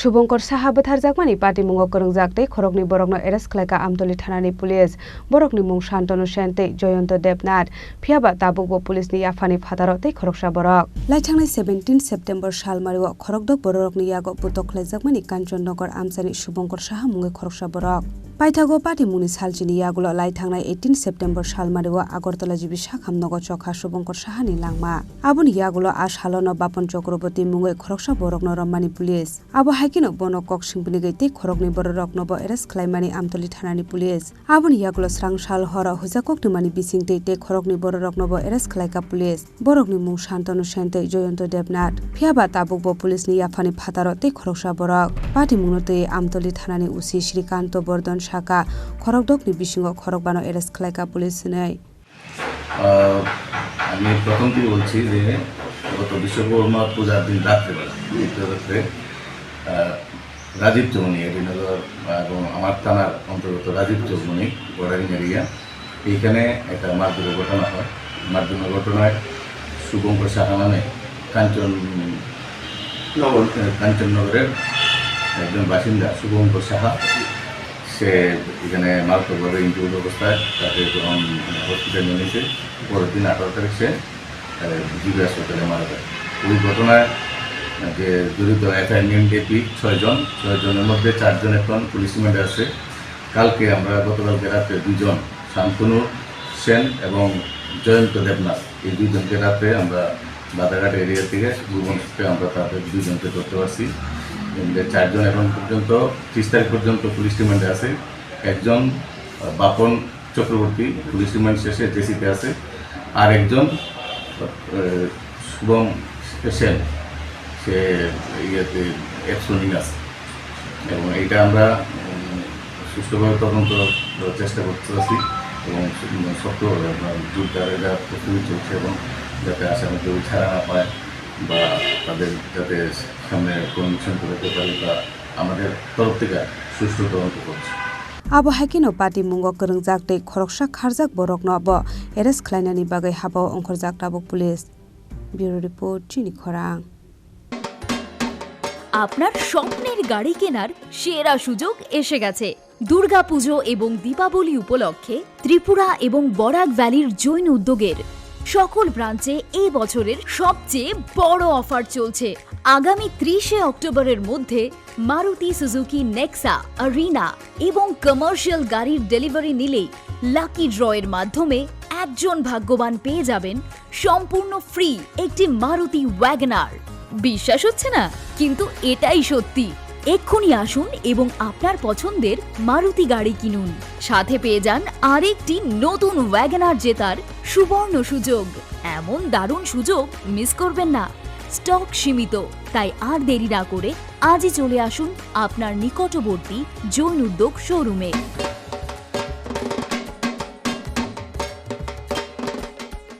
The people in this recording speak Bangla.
Subongkor saha butharjakmani party mungo korongjakte khorokni borokno arrest khlaika Amtoli thanani police borokni mung Shantanu Sen tei Joyonto Debnath phiaba tabukbo police ni yafani phataro tei khoroksa borok laithangnai 17 September salmario khorokdok borokni yago putok khlaijakmani Kanchannagar Amchani Subongkor saha mungai khoroksa borok Paithago party muni salchini yagulo laithangnai 18 September salmario Agartala jibi sakhamnogo chokha Subongkor sahani langma aboni yagulo ashalono Bapon Chakraborty mungai khoroksa borokno rammani police abo haikino bono kok singbini gei khorokni borokno bo arrest khlaimani Amtoli thanani police aboni yagulo srangsal hora hujakokni mani bisingtei te khorokni borokno bo arrest khlaika police borokni mung Shantanu Sen tei Joyonto Debnath phiaba tabukbo police ni yafani phataro tei khoroksa borok party mungno tei Amtoli thanani usi Srikanto Bordon Shaka khorokdokni bisingo khorokbano arrest khlaika police nei আমি প্রথম থেকে বলছি যে গত বিশ্বকর্মা পূজার দিন রাত্রে রাজীব চৌমনি এডিনগর এবং আমার থানার অন্তর্গত রাজীব চৌমনি বর্ডারিং এরিয়া এইখানে একটা মারধরের ঘটনা হয় মারধরের ঘটনায় শুভঙ্কর সাহা নামে কাঞ্চননগরের একজন বাসিন্দা শুভঙ্কর সাহা সে এখানে মারাত্মকভাবে ইনজুর্ড অবস্থায় তাকে যখন হসপিটালে নিয়েছে পরের দিন 18 তারিখ সে জিবি হাসপাতালে মারা যায় ওই ঘটনায় যে জড়িত এফআইএনডিপি 6 জনের মধ্যে 4 জন এখন পুলিশ রিমান্ডে আছে কালকে আমরা গতকালকে রাত্রে 2 জন শান্তনু সেন এবং জয়ন্ত দেবনাথ এই 2 জনকে রাত্রে আমরা বাদাঘাট এরিয়া থেকে ভুবনকে আমরা তাদের 2 জনকে ধরতে পারছি 4 জন এখন পর্যন্ত 30 তারিখ পর্যন্ত পুলিশ রিমান্ডে আছে একজন বাপন চক্রবর্তী পুলিশ রিমান্ড শেষে জেসিতে আছে আর একজন শুভম সেন সে ইয়েতে এক্সোনিং আছে এবং এইটা আমরা সুষ্ঠুভাবে তদন্ত চেষ্টা করতেছি এবং সত্যভাবে আপনার জোরদার এটা প্রস্তুতি চলছে এবং যাতে আসামি কেউ ছাড়া না পায় বা তাদের যাতে সামনে কনভিকশন করতে পারি বা আমাদের তরফ থেকে সুষ্ঠু তদন্ত করছে abo haikino party mungo korongjak tei khoroksa kharjak borokno abo arrest khlainani bagai haba ongkhorjak tabuk police bureau report chini khorang আপনার স্বপ্নের গাড়ি কেনার সেরা সুযোগ এসে গেছে দুর্গাপুজো এবং দীপাবলি উপলক্ষে ত্রিপুরা এবং বরাক ভ্যালির জৈন উদ্যোগের সকল ব্রাঞ্চে এই বছরের সবচেয়ে বড় অফার চলছে আগামী 30 অক্টোবরের মধ্যে মারুতি সুজুকি নেক্সা আরিনা এবং কমার্শিয়াল গাড়ির ডেলিভারি নিলেই লাকি ড্রয়ের মাধ্যমে একজন ভাগ্যবান পেয়ে যাবেন সম্পূর্ণ ফ্রি একটি মারুতি ওয়াগনার বিশ্বাস হচ্ছে না কিন্তু এটাই সত্যি এক্ষুনি আসুন এবং আপনার পছন্দের মারুতি গাড়ি কিনুন সাথে পেয়ে যান আরেকটি নতুন ওয়াগনার জেতার সুবর্ণ সুযোগ এমন দারুণ সুযোগ মিস করবেন না স্টক সীমিত তাই আর দেরি না করে আজই চলে আসুন আপনার নিকটবর্তী জৈন উদ্যোগ শোরুমে